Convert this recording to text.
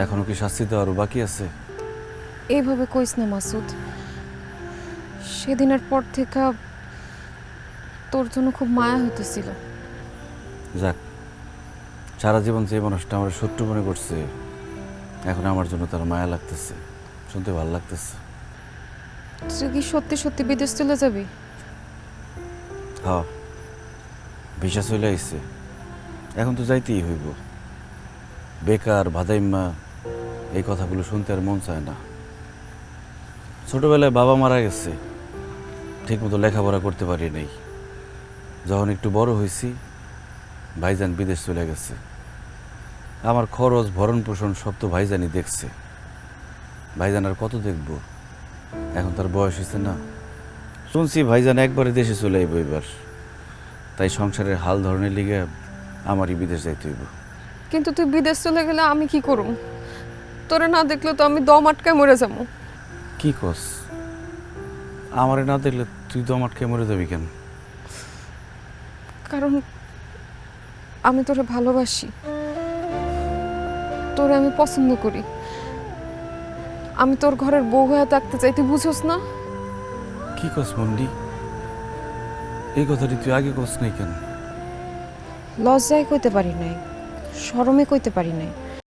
এখনো কি শাস্তি দেওয়ারও বাকি আছে? এইভাবে কইস না মাসুদ। সেদিনের পর থেকে তোর জন্য খুব মায়া হইতেছিল। যাক, সারা জীবন যে মানুষটা আমার শত্রু মনে করছে, এখন আমার জন্য তার মায়া লাগতেছে, শুনতে ভালো লাগতেছে। তুই কি সত্যি সত্যি বিদেশ চলে যাবি? হ্যাঁ, ভিসা চলে আইছে, এখন তো যাইতেই হইব। বেকার ভাদাইম্মা এই কথাগুলো শুনতে আর মন চায় না। ছোটবেলায় বাবা মারা গেছে, ঠিকমতো লেখাপড়া করতে পারি নাই। যখন একটু বড় হয়েছি, ভাইজান বিদেশ চলে গেছে। আমার খরচ ভরণ পোষণ সব তো ভাইজানই দেখছে। ভাইজান আর কত দেখব, এখন তার বয়স হয়েছে না। শুনছি ভাইজান একবারে দেশে চলে আইব এবার, তাই সংসারের হাল ধরনের লিগে আমারই বিদেশ যাইতে হইব। কিন্তু তুই বিদেশ চলে গেলে আমি কি করব? তোরে না দেখলে তো আমি দম আটকায় মরে যাবো। কি কস? আমারে না দেখলে তুই তো আমাকে মরে যাবি কেন? কারণ আমি তোরে ভালোবাসি, তোরে আমি পছন্দ করি। আমি তোর ঘরের বউ হয়ে থাকতে চাই, তুই বুঝোস না? কি কস মন্ডি? এই কথাটি তুই আগে কস নাই কেন? লজ্জায় কইতে পারি নাই, শরমে কইতে পারি নাই।